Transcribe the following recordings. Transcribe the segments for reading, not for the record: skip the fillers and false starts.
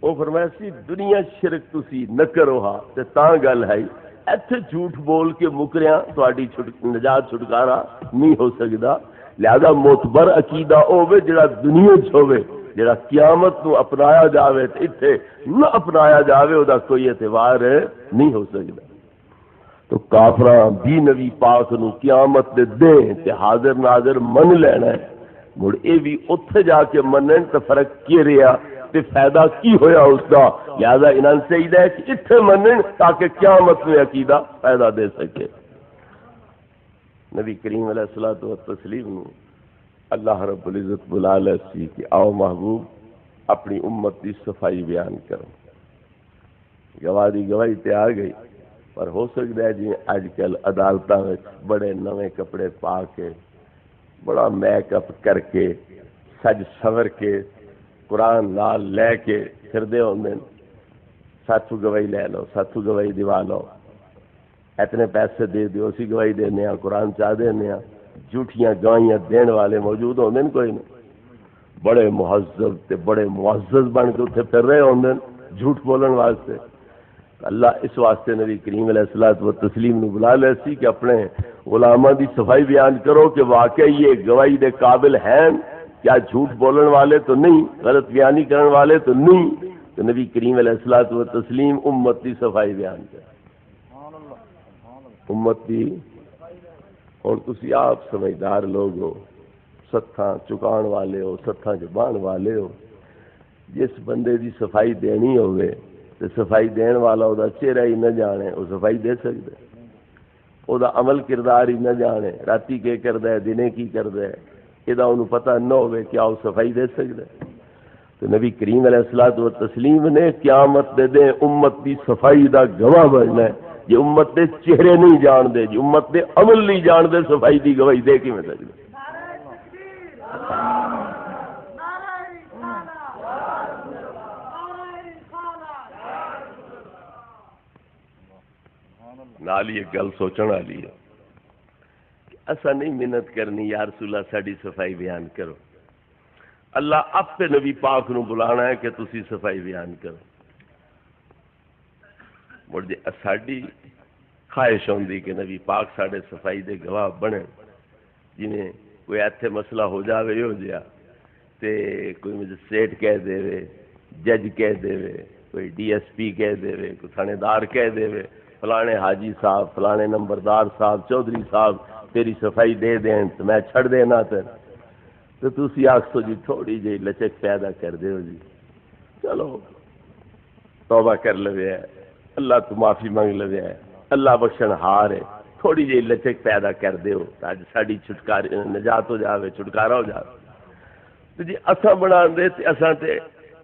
وہ فرمایا سی دنیا شرک تسی نہ کرو ہاں تے تاں گل ہے ایتھے جھوٹ بول کے مکریاں تہاڈی نجات چھٹکارا نہیں ہو سکدا. لہذا معتبر عقیدہ ہوے جڑا دنیا چ ہوے، جڑا قیامت نو اپنایا جاوے تے ایتھے نہ اپنایا جاوے او دا کوئی اعتبار نہیں ہو سکدا. تو کافراں بھی نبی پاک نو قیامت دے دیں تے حاضر ناظر من لینا ہے. مڑ اے بھی اتھے جا کے منن تے فرق کی رہا تے فائدہ کی ہویا اس دا. لہذا انہاں سے چاہیے کہ اتھے منن تاکہ قیامت میں عقیدہ فائدہ دے سکے. نبی کریم علیہ الصلوۃ والتسلیم نو اللہ رب العزت بلا لے سی کہ آؤ محبوب اپنی امت دی صفائی بیان کرو. گواہی تے آ گئی، پر ہو سکتا ہے جی اج کل عدالتاں وچ بڑے نویں کپڑے پا کے بڑا میک اپ کر کے سج سور کے قرآن نال لے کے پھردے ہوندے، ساتھو گواہی لے لو، ساتھو گواہی دیوا لو، اتنے پیسے دے دیو اسی گواہی دینے ہاں، قرآن چاہ دینے ہاں. جھوٹیاں گواہیاں دین والے موجود ہوندے کوئی نہیں، بڑے مہذب تے بڑے معزز بن کے اتنے پھر رہے ہوندے جھوٹ بولن واسطے. اللہ اس واسطے نبی کریم علیہ الصلوۃ والتسلیم نے بلا لے سی کہ اپنے علماء دی صفائی بیان کرو کہ واقعی یہ گواہی دے قابل ہیں، کیا جھوٹ بولن والے تو نہیں، غلط بیانی کرن والے تو نہیں. تو نبی کریم علیہ الصلوۃ والتسلیم امت دی صفائی بیان کر امت دی. اور تسی آپ سمجھدار لوگ ہو، ستھاں چکان والے ہو، ستھاں زبان والے ہو. جس بندے دی صفائی دینی ہوئے تے صفائی دین والا او دا چہرہ ہی نہ جانے او صفائی دے سکدے، او دا عمل کردار ہی نہ جانے، راتی کے کردا ہے دنے کی کردا ہے، ادا انہوں پتہ نہ ہوئے کیا او صفائی دے سکدے. تو نبی کریم علیہ الصلوۃ والتسلیم نے قیامت دے دیں امت دی صفائی دا گواہ بننا ہے. یہ امت دے چہرے نہیں جان دے، جی امت دے عمل نہیں جان دے، صفائی دی گواہی دے کیویں سکدے. نال یہ گل سوچن والی ہے کہ ایسا نہیں محنت کرنی یا رسول اللہ ساڈی صفائی بیان کرو. اللہ آپ نبی پاک نو بلانا ہے کہ تسی صفائی بیان کرو. مڑ جی ساڈی خواہش ہوندی کہ نبی پاک ساڈے صفائی دے گواہ بنے، جویں کوئی ایتھے مسئلہ ہو جاوے ہو جیا تے کوئی مجسٹریٹ کہہ دے، جج کہہ دے، کوئی ڈی ایس پی کہہ دے، کوئی تھانے دار کہہ دے فلانے حاجی صاحب، فلانے نمبردار صاحب، چودھری صاحب تیری صفائی دے دیں تو میں چھڑ دینا تو تسی آکھو جی تھوڑی جی لچک پیدا کر دیو جی، چلو توبہ کر لوے ہے، اللہ تو معافی منگ لوے ہے، اللہ بخشن ہار ہے، تھوڑی جی لچک پیدا کر دیو تاکہ ساڈی چھٹکارا نجات ہو جاوے، چھٹکارا ہو جاوے. تو جی اساں بنا دے تے اساں تے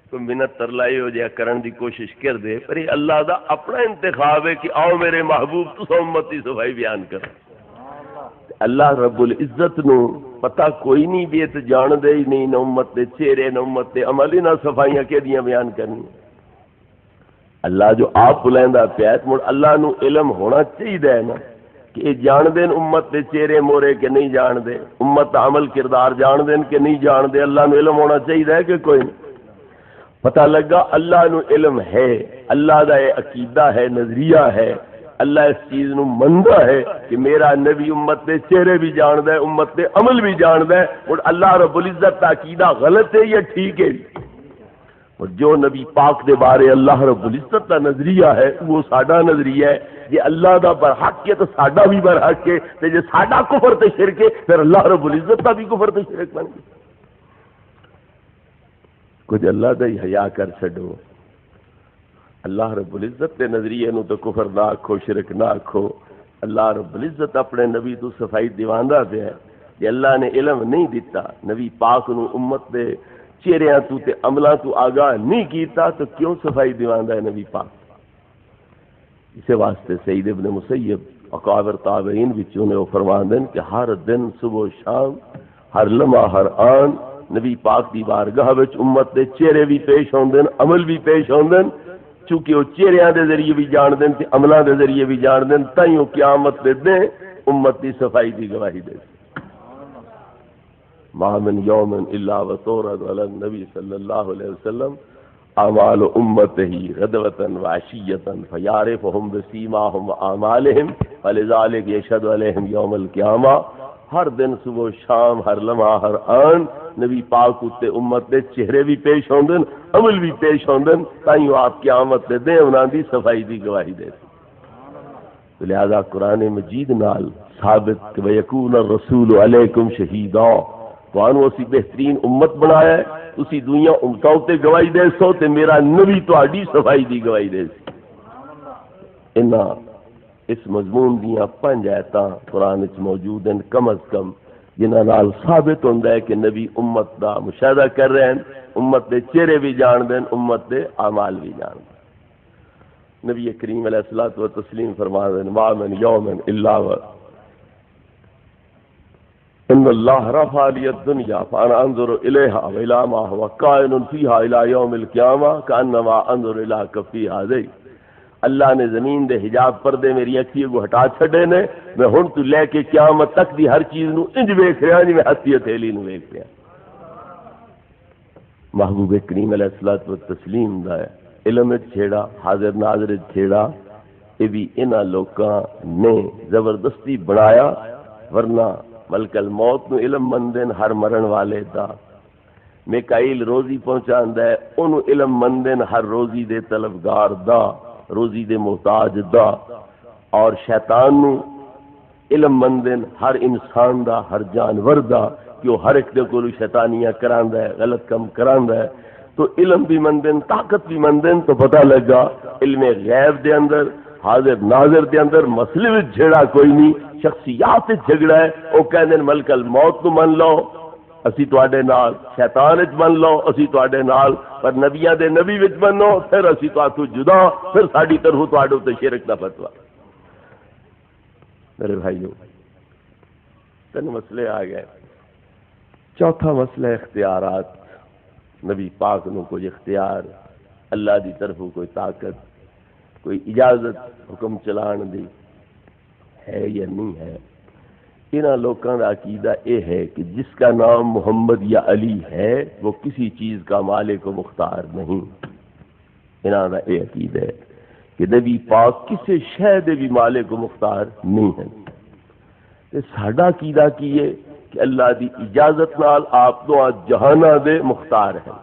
کوئی منت ترلائی ہو جائے کرن دی کوشش کر دے، پر یہ اللہ دا اپنا انتخاب ہے کہ آؤ میرے محبوب تو امت دی صفائی بیان کرو. اللہ رب العزت نو پتہ کوئی نہیں بھی تے جان دے ہی نہیں، نہ امت دے چہرے نہ امت دے عمل ہی نہ صفائیاں کیدیاں بیان کرنی. اللہ جو آپ بلیندا پیا ہے مڑ اللہ نو علم ہونا چاہیے نا کہ یہ جان دین امت دے چہرے مورے کہ نہیں جان دے، امت دا عمل کردار جان دین کہ نہیں جان دے. اللہ نو علم ہونا چاہیے کہ کوئی نہیں. پتہ لگا اللہ نو علم ہے، اللہ دا یہ عقیدہ ہے، نظریہ ہے، اللہ اس چیز نو مندا ہے کہ میرا نبی امت دے چہرے بھی جاندا ہے، امت دے عمل بھی جاندا ہے. اور اللہ رب العزت دا عقیدہ غلط ہے یا ٹھیک ہے؟ اور جو نبی پاک دے بارے اللہ رب العزت دا نظریہ ہے وہ ساڈا نظریہ ہے. جی اللہ دا برحق ہے تو ساڈا بھی برحق ہے، تے جے ساڈا کفر تے شرک ہے پھر اللہ رب العزت دا بھی کفر تے شرک بن گیا. کچھ اللہ دا ہی حیا کر چھڈو. اللہ رب العزت دے نظریے نو تو کفر نہ آکھو، شرک نہ آکھو. اللہ رب العزت اپنے نبی تو صفائی دیواندا پیا ہے. جے اللہ نے علم نہیں دیتا، نبی پاک نو امت دے چہریاں تو تے عملاں تو آگاہ نہیں کیتا تو کیوں صفائی دیواندا ہے نبی پاک؟ اسے واسطے سید ابن مسیب اکابر تابعین وچوں نے وہ فرماندے کہ ہر دن صبح و شام، ہر لمحہ ہر آن نبی پاک دی بارگاہ وچ امت دے چہرے بھی پیش ہوندے، عمل بھی پیش ہوندے، چونکہ وہ چہریاں دے ذریعے بھی جان دین تے عملاں دے ذریعے بھی جان دین، تائیں قیامت دے دیں امت دی صفائی دی گواہی دے. ما من یوم الا وتورد علی النبی صلی اللہ علیہ وسلم اعمال امته غدوة وعشية فيعرفهم بسيماهم وأعمالهم ولذلك يشهد عليهم يوم القيامة. ہر دن صبح و شام ہر لمحہ ہر آن نبی پاک اتے امت دے چہرے بھی پیش ہوندن عمل بھی پیش ہوندن تائیں آپ قیامت دے دیں انہاں دی صفائی دی گواہی دے. تو لہذا قرآن مجید نال ثابت کہ وَيَكُونَ الرَّسُولُ عَلَيْكُمْ شَهِيدًا توانو اسی بہترین امت بنایا ہے اسی دنیا امتوں تے گواہی دے سو تے میرا نبی تہاڈی صفائی دی گواہی دے سی. انہاں اس مضمون دیاں 5 آیتاں قرآن وچ موجود ہیں کم از کم جنہاں نال ثابت ہوندا ہے کہ نبی امت دا مشاہدہ کر رہے ہیں امت دے چہرے بھی جان دیں امت دے اعمال بھی جان دیں. نبی کریم علیہ الصلوۃ والتسلیم فرما دیں ما من یوم الا ان اللہ رفع لی الدنیا فانا انظر الیہا والى ما هو کائن فیہا الى یوم القیامہ کانما انظر الی کفی ہذین. اللہ نے زمین دے حجاب پردے میری اکھیوں کو ہٹا چھڈے نے میں ہن تو لے کے قیامت تک دی ہر چیز نو انج ویکھ رہا جی میں ہتھی ہتھیلی نو ویکھ رہا. محبوب کریم علیہ الصلوۃ والتسلیم دا علم چھیڑا حاضر ناظر چھیڑا یہ بھی انہاں لوکاں نے زبردستی بنایا ورنہ ملک الموت نو علم مندن ہر مرن والے دا. میکائیل روزی پہنچاندا ہے انہوں علم مندن ہر روزی دے طلبگار دا روزی دے محتاج دا. اور شیطان نو علم مندن ہر انسان دا ہر جانور دا کہ وہ ہر ایک دے کولو شیطانیاں کراندا ہے غلط کم کراندا ہے. تو علم بھی مندن طاقت بھی مندن تو پتہ لگا علم غیب دے اندر حاضر ناظر دے اندر مسئلے وچ جھگڑا کوئی نہیں شخصیات جھگڑا ہے. وہ کہندے ملک الموت نو من لو اسی تواڈے نال شیطان وچ من لو اسی تواڈے نال پر نبیاں دے نبی وچ منو پھر اسی تو جدا پھر ساڈی طرفوں تواڈے تے شرک دا فتوی. میرے بھائیو 3 مسئلے آ گئے. چوتھا مسئلہ اختیارات. نبی پاک نو کوئی اختیار اللہ دی طرفوں کوئی طاقت کوئی اجازت حکم چلان دی ہے یا نہیں ہے. انہاں لوکاں دا عقیدہ یہ ہے کہ جس کا نام محمد یا علی ہے وہ کسی چیز کا مالک و مختار نہیں. انہاں دا یہ عقیدہ ہے کہ نبی پاک کسی شے دے بھی مالک و مختار نہیں ہے. تے ساڈا عقیدہ کی ہے کہ اللہ دی اجازت نال آپ دو جہاناں دے مختار ہیں.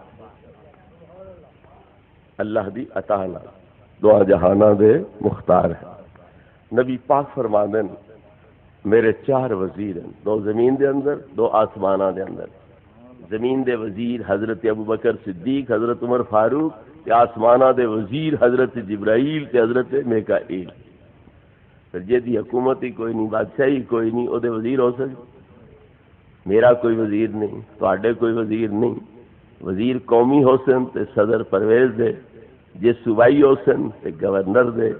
اللہ دی عطا نال دو جہاناں دے مختار ہیں. نبی پاک فرماندے میرے 4 وزیر ہیں 2 زمین دے اندر 2 آسماناں دے اندر. زمین دے وزیر حضرت ابوبکر صدیق حضرت عمر فاروق تے آسماناں دے وزیر حضرت جبرائیل تے حضرت میکائیل. پھر جی حکومت ہی کوئی نہیں بادشاہی کوئی نہیں او دے وزیر ہو سکتے. میرا کوئی وزیر نہیں تواڈے کوئی وزیر نہیں. وزیر قومی ہو سن تے صدر پرویز دے جے صوبائی ہو سن تے گورنر دے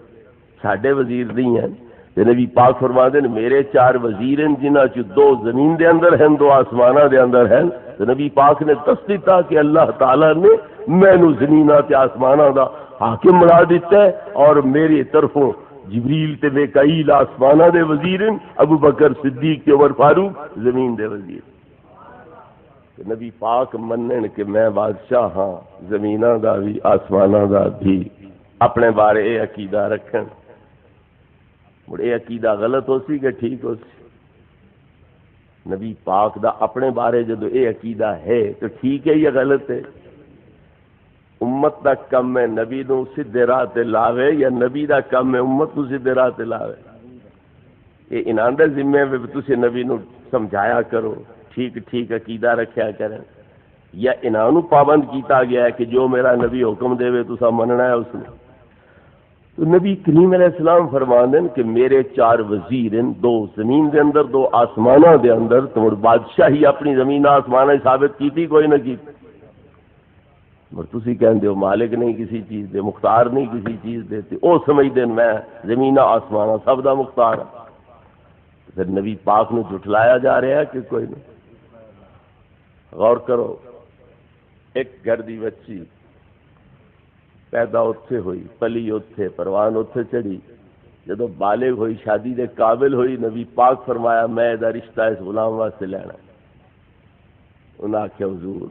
ساڈے وزیر نہیں ہیں. نبی پاک فرما دے میرے 4 وزیر ہیں جنہاں چ 2 زمین دے اندر ہیں 2 آسماناں دے اندر ہیں. تو نبی پاک نے دس دیتا کہ اللہ تعالی نے مینوں زمیناں تے آسماناں دا حاکم بنا دیتا ہے اور میری طرفوں جبریل تے میکائیل آسماناں دے وزیر ہیں ابو بکر صدیق تے عمر فاروق زمین دے وزیر. نبی پاک منن کہ میں بادشاہ ہاں زمیناں دا بھی آسماناں دا بھی اپنے بارے یہ عقیدہ رکھن. مڑ یہ عقیدہ غلط ہو سی کہ ٹھیک ہو سی. نبی پاک دا اپنے بارے جدو یہ عقیدہ ہے تو ٹھیک ہے یا غلط ہے. امت دا کم ہے نبی نو سیدھے راہ تے لاوے یا نبی دا کم ہے امت نو سیدھے راہ تے لاوے. یہ انہاں دے ذمے وچ تسی نبی نو سمجھایا کرو ٹھیک ٹھیک عقیدہ رکھیا کریں یا انہاں نو پابند کیتا گیا ہے کہ جو میرا نبی حکم دے تسا مننا ہے اس نے. تو نبی کریم علیہ السلام فرماندے کہ میرے 4 وزیر ہیں 2 زمین دے اندر 2 آسماناں دے اندر. تو بادشاہی اپنی زمین آسماناں ثابت کیتی کوئی نہ کی. اور تسی کہندے ہو مالک نہیں کسی چیز دے مختار نہیں کسی چیز دے تے او سمجھدے میں زمین آسماناں سب دا مختار ہاں. پھر نبی پاک نو جھٹلایا جا رہا ہے کہ کوئی نہیں. غور کرو ایک گھر دی بچی پیدا اتھے ہوئی پلی اتھے پروان اتھے چڑھی جدو بالغ ہوئی شادی دے قابل ہوئی نبی پاک فرمایا میں دا رشتہ اس غلام واسطے لینا. انہاں آکھیا حضور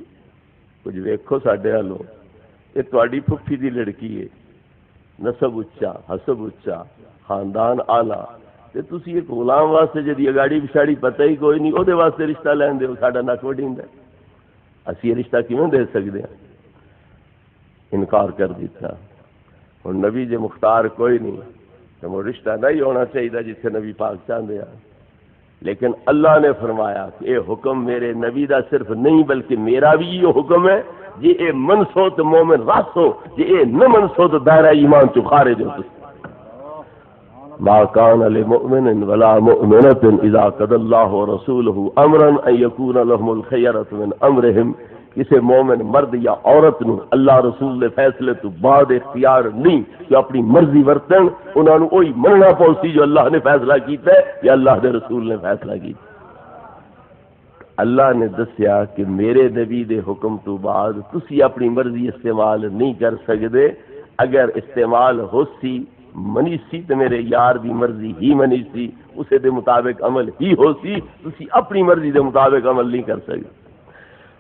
کچھ ویکھو ساڈے والوں یہ تہاڈی پھپھی دی لڑکی ہے، نسب اچا، حسب اچا، خاندان آلہ، تے تسی ایک غلام واسطے جدی اگاڑی پچھاڑی پتہ ہی کوئی نہیں وہ واسطے رشتہ لین دے ساڈا نک وڈیندا، اسی یہ رشتہ کیوں دے سکتے ہیں؟ انکار کر دیتا۔ ہن نبی جے مختار کوئی نہیں تو وہ رشتہ نہیں ہونا چاہیے جتھے نبی پاک چاہتے ہیں، لیکن اللہ نے فرمایا کہ یہ حکم میرے نبی دا صرف نہیں بلکہ میرا بھی یہ حکم ہے، جی اے منسو تو مومن رس ہو، جی اے نہ منسو تو دائرہ ایمان چ خارج ہو۔ ما كان لمؤمن ولا مؤمنة اذا قضى الله ورسوله امرا ان يكون لهم الخيرة من امرهم، کسی مومن مرد یا عورت نو اللہ رسول دے فیصلے تو بعد اختیار نہیں کہ اپنی مرضی ورتن، انہاں نو وہی مننا پوسی جو اللہ نے فیصلہ کیتا ہے یا اللہ دے رسول نے فیصلہ کیتا۔ اللہ نے دسیا کہ میرے نبی دے حکم تو بعد تسی اپنی مرضی استعمال نہیں کر سکتے، اگر استعمال ہو سی منی سی تو میرے یار دی مرضی ہی منی سی، اسے دے مطابق عمل ہی ہو سی، تسی اپنی مرضی دے مطابق عمل نہیں کر سکتے۔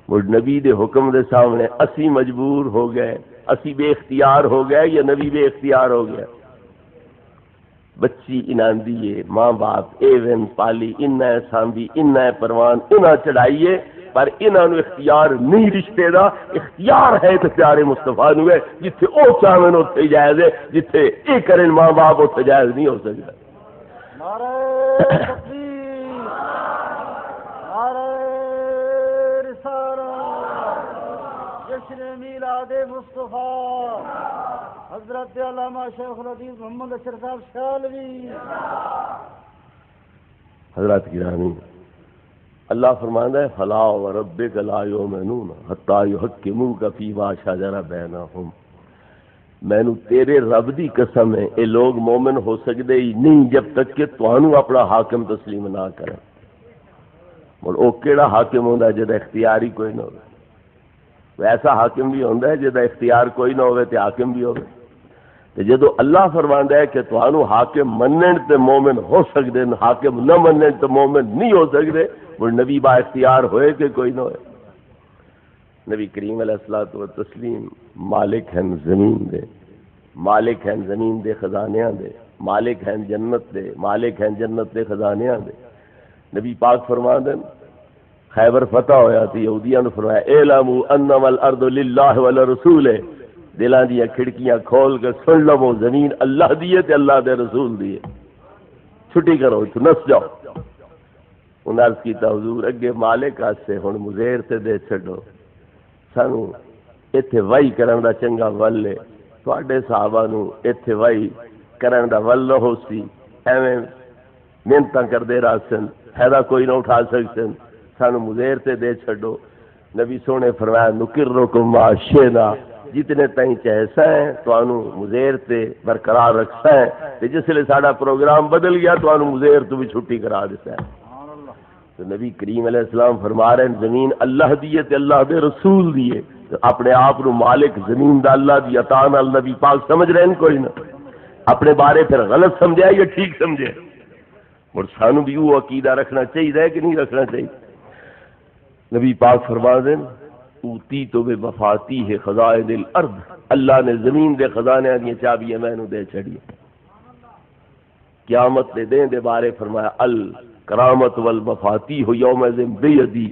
وہ نبی دے حکم دے سامنے اسی مجبور ہو گئے، اسی بے اختیار ہو گئے یا نبی بے اختیار ہو گیا؟ بچی انہاں دیئے ماں باپ ایون پالی، انہیں سانبی، انہیں پروان، انہیں چڑھائیے، پر انہاں نو اختیار نہیں رشتے دا، اختیار ہے تو پیارے مصطفیٰ نو ہے، جتھے او چاہن اوتھے جائز ہے، جتھے اے کرن ماں باپ اوتھے جائز نہیں ہو سکتا۔ نعرہ تکبیر، نعرہ رسالت، جشن میلاد مصطفیٰ، حضرت علامہ شیخ الحدیث محمد اشرف صاحب شالوی۔ حضرات گرامی، اللہ فرماتا ہے فلا وربک لا یؤمنون حتی یحکموک فیما شجر بینہم، مینوں تیرے رب دی قسم ہے اے لوگ مومن ہو سکتے ہی نہیں جب تک کہ تانوں اپنا حاکم تسلیم نہ کریں۔ اور او کیڑا حاکم ہوندا ہے جدا اختیار ہی کوئی نہ ہو؟ ایسا حاکم بھی ہوندا ہے جدا اختیار کوئی نہ ہوئے تے حاکم بھی ہوئے۔ تے جدو اللہ فرماندا ہے کہ تانوں حاکم منن تے مومن ہو سکتے ہیں، حاکم نہ منن تے مومن نہیں ہو سکتے، وہ نبی با اختیار ہوئے کہ کوئی نہ ہوئے؟ نبی کریم علیہ الصلوۃ والتسلیم مالک ہیں زمین دے، مالک ہیں زمین دے خزانیاں دے، مالک ہیں جنت دے، مالک ہیں جنت دے خزانیاں دے۔ نبی پاک فرماندے خیبر فتح ہویا تھی، یہودیاں نے فرمایا اعلموا انما الارض للہ ولرسولہ، دلاں دی کھڑکیاں کھول کے سن لو، زمین اللہ دی ہے تے اللہ دے رسول دی ہے، چھٹی کرو تو نس جاؤ۔ انہاں عرض کیتا حضور اگے مالک آسے ہن مزیر تے دے چھڈو، سانو ایتھے وائی کرن دا چنگا ول ہے، تواڈے صحابہ نو ایتھے وائی کرن دا ول ہو سی، ایویں محنتاں کردے رہ سن، فائدہ کوئی نہ اٹھا سکسن، سانو مزیر تے دے چھڈو۔ نبی سونے فرمایا نکرکم ما شئنا، جتنے تائیں چاہسا ہے تانوں مزیر تے برقرار رکھسا ہے، تے جس لئے ساڈا پروگرام بدل گیا تانوں مزیر تو بھی چھٹی کرا دیتا ہے۔ تو نبی کریم علیہ السلام فرما رہے ہیں زمین اللہ دی ہے تے اللہ دے رسول دی ہے، تو اپنے آپ نو مالک زمین دا اللہ دی عطا نال نبی پاک سمجھ رہے ہیں کوئی نہ، اپنے بارے پھر غلط سمجھا یا ٹھیک سمجھے؟ اور سانو بھی وہ عقیدہ رکھنا چاہیے کہ نہیں رکھنا چاہیے؟ نبی پاک فرما دیں اوتی تو بے مفاتی ہے خزائن الارض، اللہ نے زمین دے خزانے دی چابیاں مینوں دے چھڑی، قیامت دے دین دے بارے فرمایا الکرامت والمفاتیح یومئذ بیدی،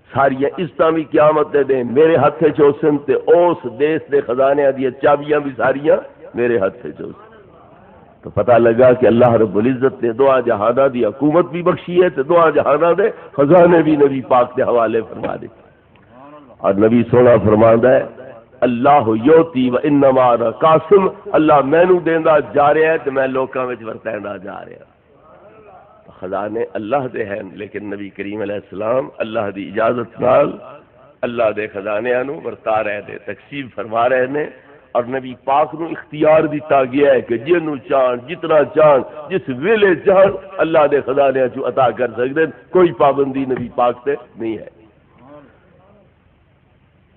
ساری عزتاں بھی قیامت دے دین میرے ہتھ وچ ہوسن تے اس دیس دے خزانے دی چابیاں بھی ساریاں میرے ہتھ وچ ہوسن۔ تو پتہ لگا کہ اللہ رب العزت نے دعا جہانہ دی حکومت بھی بخشی ہے تے دعا جہانہ دے خزانے بھی نبی پاک کے حوالے فرما دے۔ اور نبی سونا فرماندا ہے اللہ یوتی و انما انا قاسم، اللہ مینوں دیندا جا رہا ہے تے میں لوکاں وچ ورتیندا جا رہا۔ خزانے اللہ دے ہیں، لیکن نبی کریم علیہ السلام اللہ دی اجازت نال اللہ دے خزانیاں نو ورتا رہے تھے، تقسیم فرما رہے نے، اور نبی پاک نو اختیار دیتا گیا ہے کہ جنوں چاہن جتنا چاہن جس ویلے چاہن اللہ دے خزانے چو عطا کر سکتے، کوئی پابندی نبی پاک سے نہیں ہے۔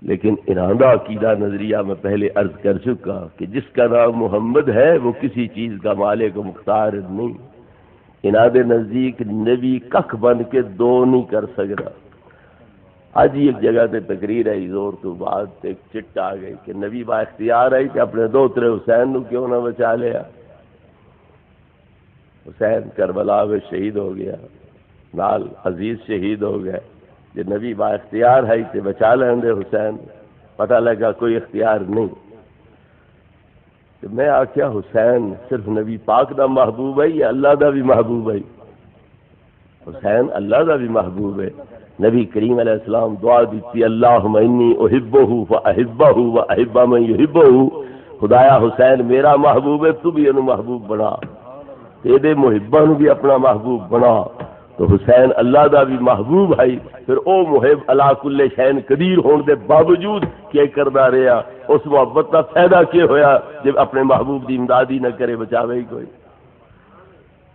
لیکن انہاں دا عقیدہ نظریہ میں پہلے عرض کر چکا کہ جس کا نام محمد ہے وہ کسی چیز کا مالک و مختار نہیں، انہاں دے نزدیک نبی ککھ بن کے دو نہیں کر سکتا۔ اج ہی ایک جگہ تے تقریر ہے زور تو بعد تے ایک چٹ آ گئی کہ نبی با اختیار آئی کہ اپنے دوترے حسین نو کیوں نہ بچا لیا. حسین کربلا میں شہید ہو گیا، نال عزیز شہید ہو گئے. جی نبی با اختیار ہے تے بچا لیں دے حسین. پتہ لگا کوئی اختیار نہیں. میں آخیا حسین صرف نبی پاک دا محبوب ہے یا اللہ دا بھی محبوب ہے؟ حسین اللہ دا بھی محبوب ہے. نبی کریم علیہ السلام دعا دیتی اللہم انی احبہ فاحبہ واحب من یحبہ. خدایا حسین میرا محبوب ہے، تو بھی انہوں محبوب بنا، تیرے محبہ نو بھی اپنا محبوب بنا. تو حسین اللہ دا بھی محبوب ہے. پھر او محب علا کل شین قدیر ہون دے باوجود کیا کردا رہا؟ اس محبت کا فائدہ کیا ہویا جب اپنے محبوب دی امدادی نہ کرے بچاوے کوئی؟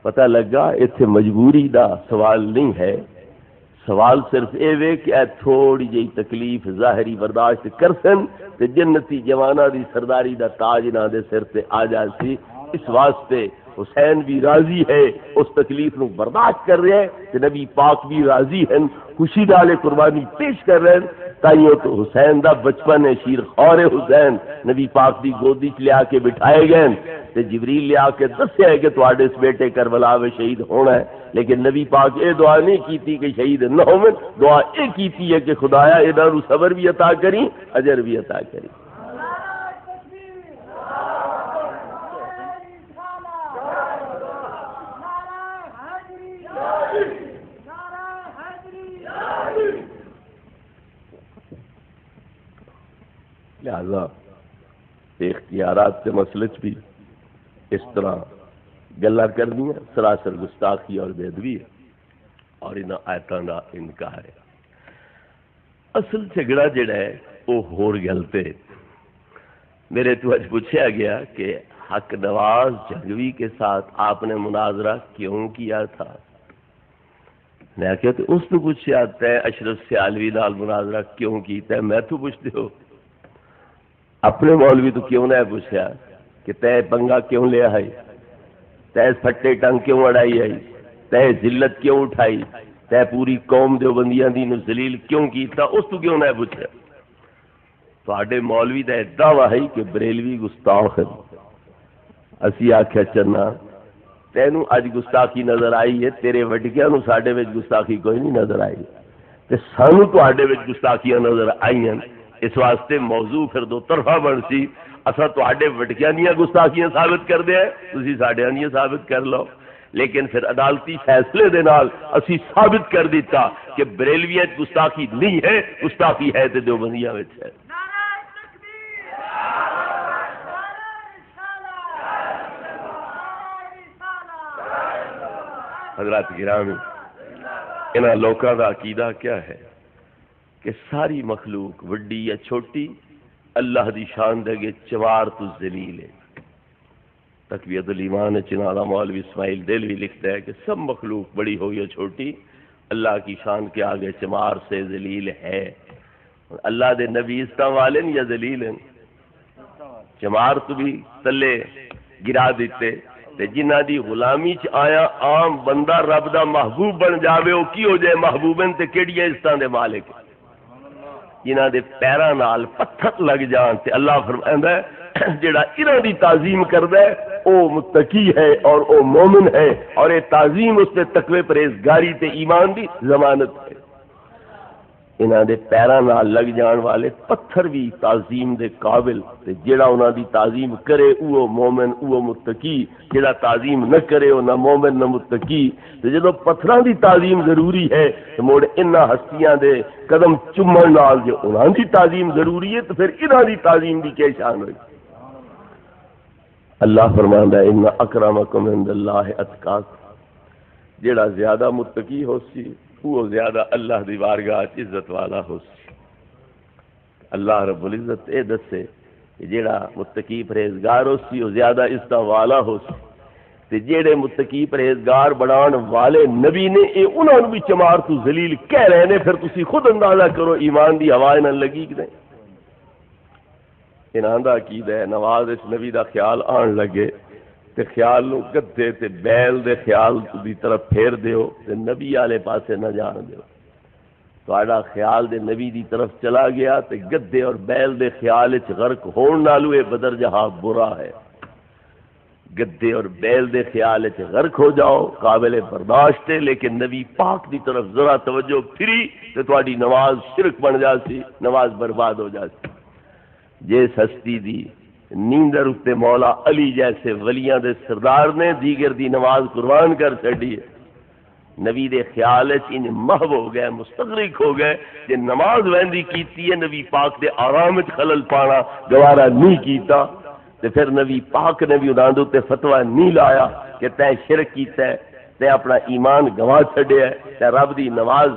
پتہ لگا ایتھے مجبوری دا سوال نہیں ہے، سوال صرف اے وے کہ اے تھوڑی جی تکلیف ظاہری برداشت کرسن تے جنتی جوانا دی سرداری دا تاج نہ دے سر تے آ جاسی. اس واسطے حسین بھی راضی ہے، اس تکلیف نو برداشت کر رہے ہیں کہ نبی پاک بھی راضی ہیں، خوشی نال قربانی پیش کر رہے ہیں. تائیوں تو حسین دا بچپن ہے، شیر خور حسین نبی پاک دی گودی چ لیا کے بٹھائے گئے تے جبریل لیا کے دسیا ہے کہ تواڈے اس بیٹے کربلا میں شہید ہونا ہے. لیکن نبی پاک اے دعا نہیں کیتی کہ شہید نہ ہوون، دعا اے کیتی ہے کہ خدایا انہاں نو صبر بھی عطا کری، اجر بھی عطا کری. لہذا اختیارات کے مسئلے بھی اس طرح گلا کرنی ہے سراسر گستاخی اور بے ادبی ہے اور ان آیتاں دا انکار ہے. اصل جھگڑا جڑا ہے وہ ہور گل تے میرے تو اج پوچھا گیا کہ حق نواز جھنگوی کے ساتھ آپ نے مناظرہ کیوں کیا تھا؟ میں کہا تو اس کو پوچھا تے اشرف سیالوی نال مناظرہ کیوں کیتا ہے؟ میں تو پوچھتے ہو اپنے مولوی تو کیوں نہ پوچھا کہ تے پنگا کیوں لیا ہے، تے پھٹے ٹنگ کیوں اڑائی ہے، تے ذلت کیوں اٹھائی، تے پوری قوم دیوبندیاں دی نو ذلیل کیوں کیتا؟ اس تو کیوں نہ پوچھا؟ تواڈے مولوی دا دعویٰ ہے کہ بریلوی گستاخ ہے. اسی آکھیا چنا تینوں اج گستاخی نظر آئی ہے، تیرے وڈکیاں نو ساڈے وچ گستاخی کوئی نہیں نظر آئی تے سانو تواڈے وچ گستاخیاں نظر آئیاں. اس واسطے موضوع پھر دو طرفہ بن سی. اساں تواڈے وڈکیاں دیاں گستاخیاں ثابت کر دے تسی ساڈیاں دیاں ثابت کر لو. لیکن پھر عدالتی فیصلے دے نال اسی ثابت کر دیتا کہ بریلویاں وچ گستاخی نہیں ہے، گستاخی ہے تے دیوبندیاں وچ ہے. حضرات گرامی، انہاں لوکاں دا عقیدہ کیا ہے کہ ساری مخلوق وڈی یا چھوٹی اللہ دی شان دے گے چوار تو ذلیل ہے. تقویت الایمان چنالا مولوی اسماعیل دہلوی لکھتا ہے کہ سب مخلوق بڑی ہو یا چھوٹی اللہ کی شان کے آگے چمار سے ذلیل ہے. اللہ دے نبی اس والے یا ذلیل ہیں؟ چمار تو بھی تلے گرا دیتے تے جنہ دی غلامی چ آیا عام بندہ رب دا محبوب بن جاوے وہ کی ہو جائے محبوبن تے کیڑیاں عزتاں دے مالک جنہ دے پیراں نال پتھر لگ جان تے اللہ فرماندا ہے جڑا انہاں دی تعظیم کردا ہے او متقی ہے اور او مومن ہے اور یہ تعظیم اس تے تقوی پرہیزگاری تے ایمان دی ضمانت ہے. انہاں دے پیراں نال لگ جان والے پتھر بھی تعظیم دے قابل تے جڑا انہاں دی تعظیم کرے او مومن او متقی، جڑا تعظیم نہ کرے او نہ مومن نہ متقی. تے جدوں پتھراں دی تعظیم ضروری ہے تے مڑ انہاں ہستیاں دے قدم چومن نال جو انہاں دی تعظیم ضروری ہے تو پھر انہاں دی تعظیم دی کیا شان ہوئی؟ اللہ فرماندا ہے ان اکرمکم عند اللہ اتقاکم، جڑا زیادہ متقی ہو سی وہ زیادہ اللہ دی بارگاہ عزت والا ہو سی. اللہ رب العزت اے دسے کہ جیڑا متقی پرہیزگار ہو سی وہ زیادہ عزت والا ہو سی تے جیڑے متقی پرہیزگار بنان والے نبی نے اے انہاں نوں بھی چمار تو ذلیل کہہ رہے نے. پھر تسی خود اندازہ کرو ایمان دی ہوا نہ لگی کہ نہیں. انہاں دا عقیدہ ہے نواز اس نبی دا خیال آن لگے تے خیال نو گدے تے بیل دے خیال دی طرف پھیر دیو تے نبی والے پاسے نہ جان دیو. تہاڈا خیال دے نبی دی طرف چلا گیا تے گدے اور بیل دے خیال وچ غرق ہون نالو اے بدر جہاں برا ہے۔ گدے اور بیل دے خیال وچ غرق ہو جاؤ قابل برداشت ہے، لیکن نبی پاک دی طرف ذرا توجہ پھری تے تہاڈی نماز شرک بن جاسی، نماز برباد ہو جاسی۔ جس ہستی دی نیندر اتے مولا علی جیسے ولیاں دے سردار نے دیگر دی نماز قربان کر چھڈی ہے، نبی دے خیال وچ انج محو ہو گئے، مستغرق ہو گئے کہ نماز ویندی کیتی ہے، نبی پاک دے آرام وچ خلل پانا گوارا نہیں کیتا، تے پھر نبی پاک نے بھی انہاں دے تے فتوی نہیں لایا کہ تے شرک کیتا ہے، تے اپنا ایمان گوا چھڈیا ہے، تے رب دی نماز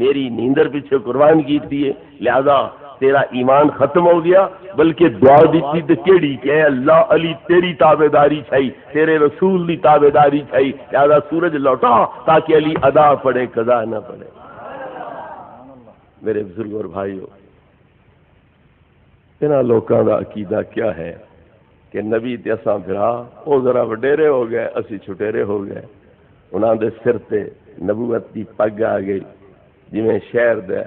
میری نیندر پیچھے قربان کیتی ہے، لہذا تیرا ایمان ختم ہو گیا، بلکہ دعا دیتی تے کیڑی کہ اللہ علی تیری تابعداری چاہیے، تیرے رسول دی تابعداری چاہیے، لہذا سورج لوٹا تاکہ علی ادا پڑھے قضا نہ پڑھے۔ میرے بزرگ اور بھائیو، انہاں لوکاں دا عقیدہ کیا ہے کہ نبی تے اساں بھرا او ذرا وڈیرے ہو گئے، اسی چھٹیرے ہو گئے، انہاں دے سر تے نبوت دی پگ آ گئی، جویں شہر دے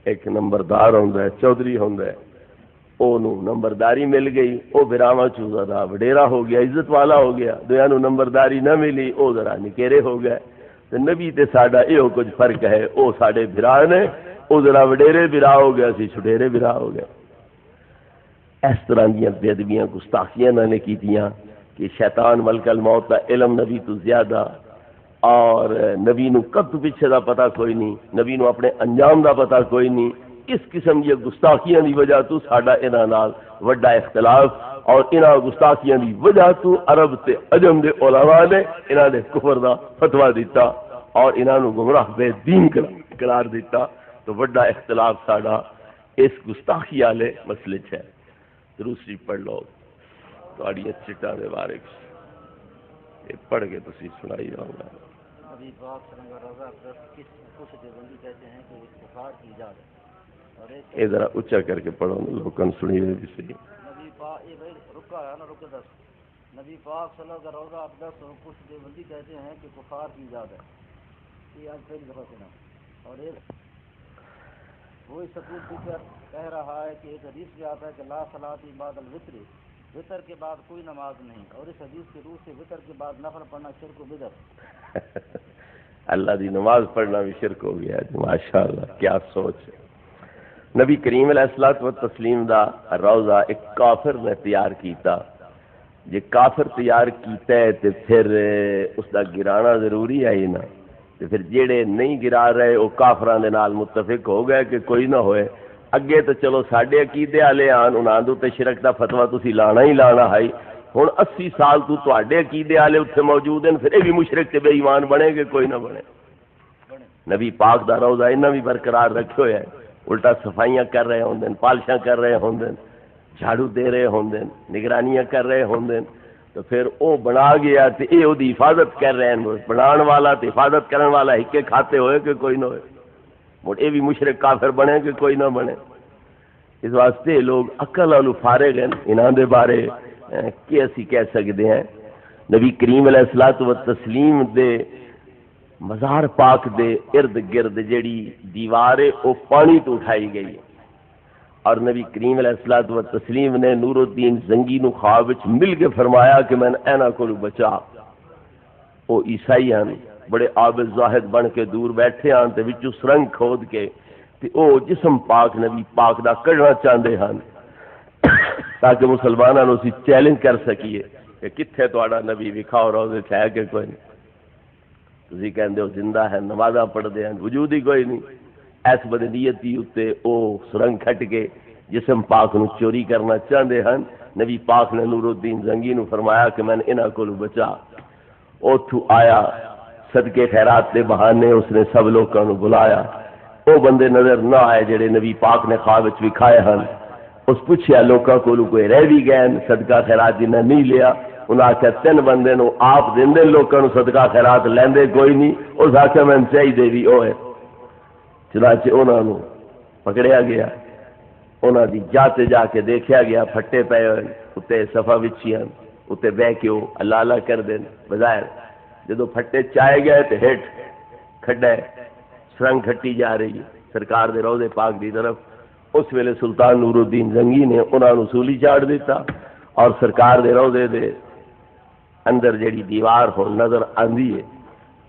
ایک نمبردار ہوندا ہے، چودھری ہوندا ہے، اونوں نمبرداری مل گئی، او بھراواں چوں زیادہ وڈیرا ہو گیا، عزت والا ہو گیا، دویاں نوں نمبرداری نہ ملی، او ذرا نکیرے ہو گئے۔ تے نبی تے ساڈا ایہو کچھ فرق ہے، او ساڈے بھرا نے، او ذرا وڈیرے بھرا ہو گیا، اسی چھٹیرے بھرا ہو گئے۔ اس طرح دیاں بے ادبیاں گستاخیاں انہاں نے کیتیاں کہ شیطان ملک الموت دا علم نبی تو زیادہ، اور نبی نو کد پیچھے دا پتہ کوئی نہیں، نبی نو اپنے انجام دا پتہ کوئی نہیں۔ اس قسم دی گستاخیاں دی وجہ تو ساڈا انہاں نال وڈا اختلاف، اور انہاں گستاخیاں دی وجہ تو عرب تے عجم دے علماء نے انہاں دے کفر دا فتویٰ دیتا اور انہاں نو گمراہ بے دین قرار دیتا۔ تو وڈا اختلاف ساڈا اس گستاخی والے مسئلے چ ہے۔ دوسری پڑھ لو تہاڈی چٹاں دے بارے یہ پڑھ کے تسی سنائی جاؤ گا۔ نبی پاک صلی اللہ علیہ وسلم کس کچھ دیوبندی کہتے ہیں کہ استغفار کی اجازت، اور ایک یہ ذرا اونچا کر کے پڑھو نا، لوگوں نے سنی بھی صحیح۔ نبی پاک یہ بھائی رکا ہے نا، رکے دس، نبی پاک صلی اللہ علیہ وسلم اقدس اور کچھ دیوبندی کہتے ہیں کہ کفار کی اجازت، یہ آج پہلی دفعہ سنا۔ اور ایک وہی سکول ٹیچر کہہ رہا ہے کہ ایک حدیث میں آتا ہے کہ لا صلاۃ بعد الوتر، وطر کے بعد کوئی نماز نہیں، اور اس حدیث کے روح سے وطر کے بعد نفل پڑھنا شرک و بدعت۔ اللہ دی نماز پڑھنا بھی شرک ہو گیا ہے، ماشاءاللہ کیا سوچ ہے۔ نبی کریم علیہ الصلوۃ والتسلیم دا روضہ ایک کافر نے تیار کیتا، جے کافر تیار کیتا ہے تے پھر اس دا گرانا ضروری ہے ہی نا، تے پھر جیڑے نہیں گرا رہے وہ کافراں دے نال متفق ہو گئے کہ کوئی نہ ہوئے۔ اگے تو چلو ساڈے عقیدے والے آن، انہاں دے تے شرک دا فتویٰ تسی لانا ہی لانا ہے، ہن 80 سال تو تواڈے عقیدے والے اتنے موجود ہیں، پھر یہ بھی مشرک تے بے ایمان بنے گے کوئی نہ بنے۔ نبی پاک دا روضہ انہاں بھی برقرار رکھے ہوئے ہے، الٹا صفائیاں کر رہے ہوندے، پالشاں کر رہے ہوندے، جھاڑو دے رہے ہوندے، نگرانیاں کر رہے ہوندے، تو پھر او بنا گیا تے اے او دی حفاظت کر رہے ہیں، بنان والا تے حفاظت کرن والا ہکے کھاتے ہوئے کہ کوئی نہ ہوئے، مڑ اے بھی مشرک کافر بنے کہ کوئی نہ بنے۔ اس واسطے لوگ عقل والو فارغ ہیں، انہاں دے بارے کہ اسی کہہ سکتے ہیں۔ نبی کریم علیہ الصلوۃ والتسلیم دے مزار پاک دے ارد گرد جڑی دیوار ہے وہ پانی تو اٹھائی گئی، اور نبی کریم علیہ الصلوۃ والتسلیم نے نور الدین زنگی نو خواب وچ مل کے فرمایا کہ میں اینا کو بچا، وہ عیسائی ہیں بڑے عابد زاہد بن کے دور بیٹھے ہیں تے وچوں سرنگ کھود کے تے او جسم پاک نبی پاک دا کڈنا چاہندے ہیں تاکہ مسلماناں نو اسی چیلنج کر سکیے کہ کتھے تہاڈا نبی وکھاؤ روزے چ ہے کہ کوئی نہیں، تسی کہندے ہو زندہ ہے، نمازاں پڑھدے ہیں، وجود ہی کوئی نہیں۔ اس بدنیتی اتے او سرنگ کھٹ کے جسم پاک نو چوری کرنا چاہندے ہیں۔ نبی پاک نے نور الدین زنگی نو فرمایا کہ میں انہاں کولوں بچا، اوتھوں آیا صدقے خیرات دے بہانے اس نے سب لوگوں کو بلایا، وہ بندے نظر نہ آئے جڑے نبی پاک نے خواب وچ وکھائے ہیں۔ اس پوچھیا لوکاں کولوں کوئی رہ بھی گئے صدقہ خیرات جنہیں نہیں لیا، انہاں آخیا 3 بندے نو آپ دیندے لوکاں نو صدقہ خیرات لیندے کوئی نہیں، اس آخیا میں چاہیے بھی وہ ہے۔ چنانچہ انہاں نو پکڑیا گیا، انہاں دی جاتے جا کے دیکھیا گیا پھٹے پے ہوئے اتنے صفا وچیاں اتنے بہ کے وہ اللہ اللہ کر دین بظاہر، جدو پھٹے چائے گئے تو ہیٹ کھڈا سرنگ کھٹی جا رہی ہے، سرکار دے روضے پاک دی طرف. اس ویلے سلطان نور الدین زنگی نے انہاں نوں سولی چاڑ دیتا اور سرکار دے روضے دے اندر جڑی دیوار ہو نظر آندی ہے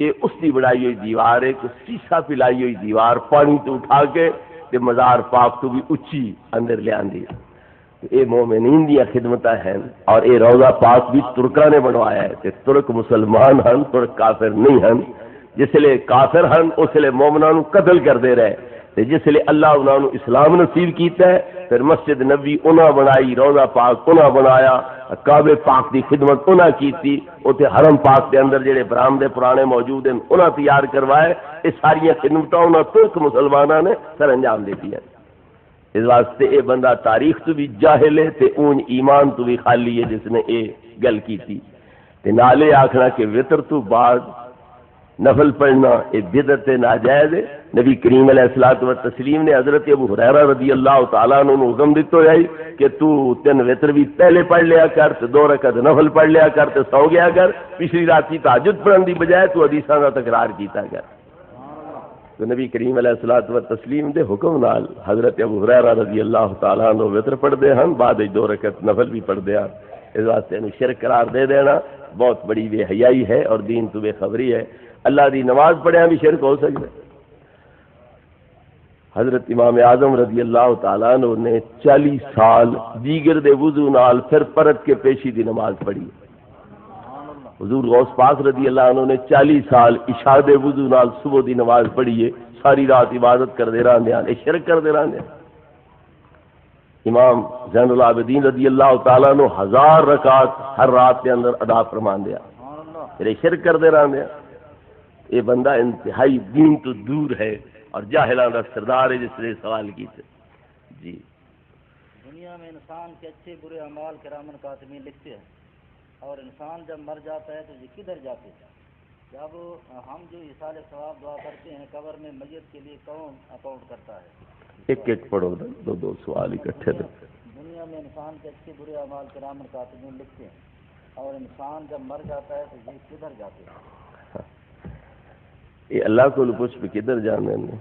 یہ اس دی بڑائی ہوئی دیوار ہے کہ سیسا پلائی ہوئی دیوار پانی تو اٹھا کے تے مزار پاک تو بھی اچھی اندر لے آندی ہے. یہ مومنین دی خدمتاں ہیں اور یہ روضہ پاک بھی ترکاں نے بنوایا ہے. تے ترک مسلمان ہن، ترک کافر نہیں ہن. جس لئے کافر ہن اس لئے مومناں نوں قتل کردے رہے تے جس لئے اللہ انہاں نوں اسلام نصیب کیتا ہے. پھر مسجد نبی انہاں بنائی، روضہ پاک انہاں بنایا، کعبے پاک دی خدمت انہاں کیتی، اوتے حرم پاک دے اندر جڑے برآمدے پرانے موجود ہیں انہاں تیار کروائے. یہ ساری خدمتاں انہاں ترک مسلماناں نے سر انجام دیتی ہیں. اس واسطے یہ بندہ تاریخ تو بھی جاہل ہے تے اون ایمان تو بھی خالی ہے جس نے یہ گل کی تھی. تے نالے آکھنا کہ وطر تو بعد نفل پڑھنا یہ بدعت ناجائز ہے. نبی کریم علیہ الصلوۃ والتسلیم نے حضرت ابو ہریرہ رضی اللہ تعالیٰ عنہ کو حکم دیتا ہے کہ تو 3 وطر بھی پہلے پڑھ لیا کر تے 2 رکعت نفل پڑھ لیا کر تے سو گیا کر. پچھلی رات کی تہجد پڑھن دی بجائے تو حدیثاں دا تکرار کیتا کر. تو نبی کریم علیہ الصلوۃ والتسلیم دے حکم نال حضرت ابو ہریرہ رضی اللہ تعالیٰ عنہ وطر پڑھتے ہیں، بعد 2 رکعت نفل بھی پڑھتے ہیں. اس واسطے انہوں شرک قرار دے دینا بہت بڑی بے حیائی ہے اور دین تو بے خبری ہے. اللہ دی نماز پڑھیا بھی شرک ہو سکتا ہے. حضرت امام اعظم رضی اللہ تعالیٰ عنہ نے 40 سال دیگر دے وضو نال پھر پرت کے پیشی دی نماز پڑھی. حضور غوث پاک رضی اللہ عنہ نے 40 سال عشاء دے وضو نال صبح دی نماز پڑھی ہے. ساری رات عبادت کردے رہندے ہیں، شرک کردے رہندے ہیں. امام زین العابدین رضی اللہ تعالیٰ عنہ 1000 رکعات ہر رات کے اندر ادا فرماندے ہیں، پھر شرک کردے رہندے ہیں. یہ بندہ انتہائی دین تو دور ہے اور جاہلاں دا سردار ہے جس نے سوال کیتے. جی دنیا میں انسان کے اچھے برے اعمال کرامن کاتبین لکھتے ہیں اور انسان جب مر جاتا ہے تو یہ کدھر جاتے ہیں؟ جب ہم جو ایصال ثواب دعا کرتے ہیں قبر میں میت کے لیے کون اکاؤنٹ کرتا ہے؟ ایک پڑھو، 2 سوال اکٹھے دے. دنیا میں انسان کے اچھے برے اعمال کرامن کاتبین لکھتے ہیں اور انسان جب مر جاتا ہے تو یہ کدھر جاتے ہیں؟ یہ اللہ کو پوچھ بھی کدھر جانے نے.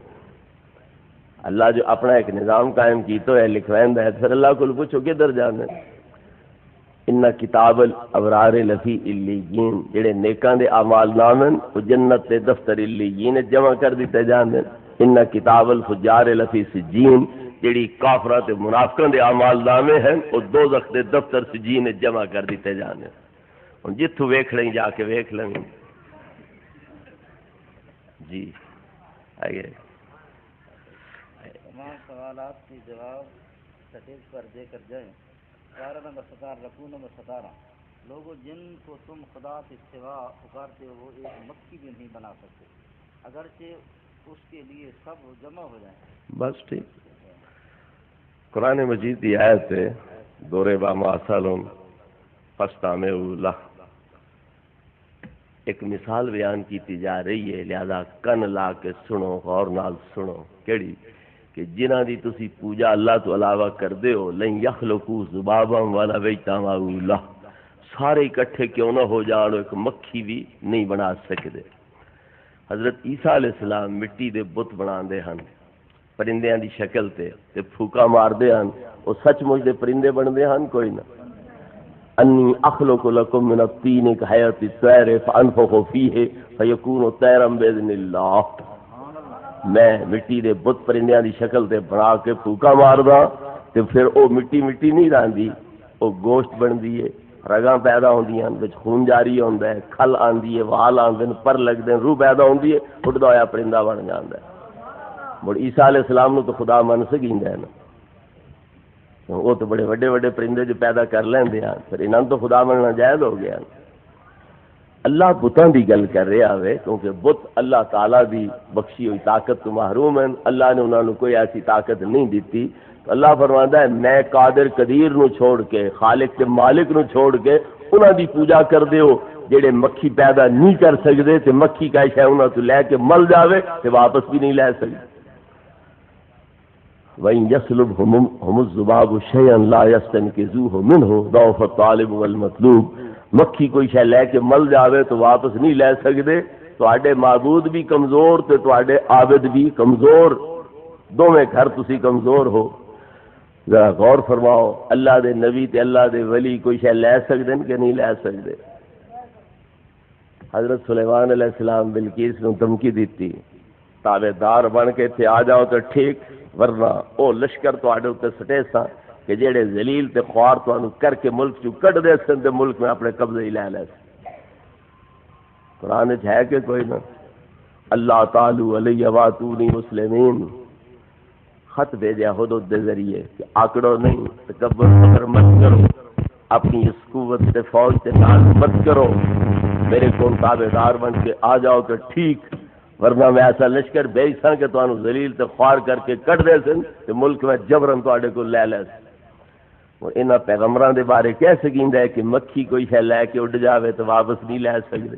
اللہ جو اپنا ایک نظام قائم کیتا ہے لکھوائندہ ہے، پھر اللہ کو پوچھو کدھر جانے. ان کتاب الابرار لفی علیین، جڑے نیکاں دے اعمال نامن وہ جنت دے دفتر علیین جمع کر دیتے جاندے. ان کتاب الفجار لفی سجین، جڑی کافراں تے منافقاں دے اعمال نامے ہیں وہ دوزخ دے دفتر سجین جمع کر دیتے جاندے. ہن جتھوں ویکھ لیں جا کے ویکھ لیں. جی آئیے. تمام سوالات کے جواب سٹیج پر دے کر جائیں. 12 نمبر 17 رکوع نمبر 17. لوگوں جن کو تم خدا کے سوا پکارتے ہو وہ ایک مکھی بھی نہیں بنا سکتے اگرچہ اس کے لیے سب جمع ہو جائیں. بس ٹھیک. قرآن مجید کی آیت ہے دورے با معسلم فاستمعوا لہ. ایک مثال بیان کیتی جا رہی ہے، لہذا کن لا کے سنو، غور نال سنو. کیڑی؟ کہ جنہاں دی تسی پوجا اللہ تو علاوہ کردے ہو، لن یخلقوا ذبابا ولا اجتمعوا لہ، سارے اکٹھے کیوں نہ ہو جان ایک مکھی بھی نہیں بنا سکتے. حضرت عیسیٰ علیہ السلام مٹی دے بت بناندے ہن پرندیاں دی شکل تے پھوکا ماردے ہن، وہ سچ مچ دے پرندے بندے ہن؟ کوئی نہ. انی اخلق لکم من الطین کحیات الطیر فانفخ فیہ فیکون طیرا باذن اللہ. میں مٹی دے بت پرندیاں دی شکل تے بنا کے پھوکا ماردا تے پھر او مٹی مٹی نہیں رہندی، او گوشت بندی ہے، رگاں پیدا ہوندیاں، وچ خون جاری ہوندا ہے، کھل آندی ہے، وال آندے نے، پر لگدے، روح پیدا ہوندی ہے، اٹھدا ہویا پرندہ بن جاندا ہے. مڑ عیسیٰ علیہ السلام نو تو خدا من سکیندا ہے نا، وہ تو بڑے وڈے وڈے پرندے جو پیدا کر لیندے ہیں، پھر انہاں تو خدا مننا جائز ہو گیا. اللہ بتاں دی گل کر رہا ہے کیونکہ بت اللہ تعالیٰ دی بخشی ہوئی طاقت تو محروم ہیں. اللہ نے انہوں نے کوئی ایسی طاقت نہیں دیتی. تو اللہ فرماتا ہے میں قادر قدیر نو چھوڑ کے، خالق کے مالک نو چھوڑ کے انہاں دی پوجا کر دے ہو جڑے مکھی پیدا نہیں کر سکتے تے مکھی کا شے انہاں تو لے کے مل جاوے تے واپس بھی نہیں لے سکتے. وَإِن يَسْلُبْهُمُ الذُّبَابُ شَيْئًا لَا يَسْتَنْقِذُوهُ مِنْهُ ضَعْفَ الطَّالِبِ وَالْمَطْلُوبِ. مکھی کوئی شے لے کے مل جاوے تو واپس نہیں لے سکتے. تواڈے معبود بھی کمزور تے تواڈے عابد بھی کمزور. دوویں گھر تسی کمزور ہو. ذرا غور فرماؤ اللہ دے نبی تے اللہ دے ولی کوئی شے لے سکدے کہ نہیں لے سکدے؟ حضرت سلیمان علیہ السلام بلقیس نو دھمکی دیتی تابے دار بن کے اتنے آ جاؤ تو ٹھیک، ورنہ او لشکر تواڈے اوتے سٹے سا کہ جڑے ذلیل تے خوار تانوں کر کے ملک چوں کڈ دے سن تے ملک میں اپنے قبضے ہی لے لے سن. قرآن وچ ہے کہ کوئی نہ اللہ تعالی علیہ واتونی مسلمین خط بھیجا حدود دے ذریعے کہ آکڑو نہیں، تکبر فخر مت کرو، اپنی اس قوت سے فوج سے ناز مت کرو، میرے کو تابع دار بن کے آ جاؤ تو ٹھیک، ورنہ میں ایسا لشکر بھیج سا کہ تانوں ذلیل تے خوار کر کے کٹ دے سن تے ملک میں جبرن تواڈے کو لے لے سن. اور انہاں پیغمبراں دے بارے کہہ سکیندا ہے کہ مکھی کوئی شے لے کے اڈ جاوے تو واپس نہیں لے سکدے.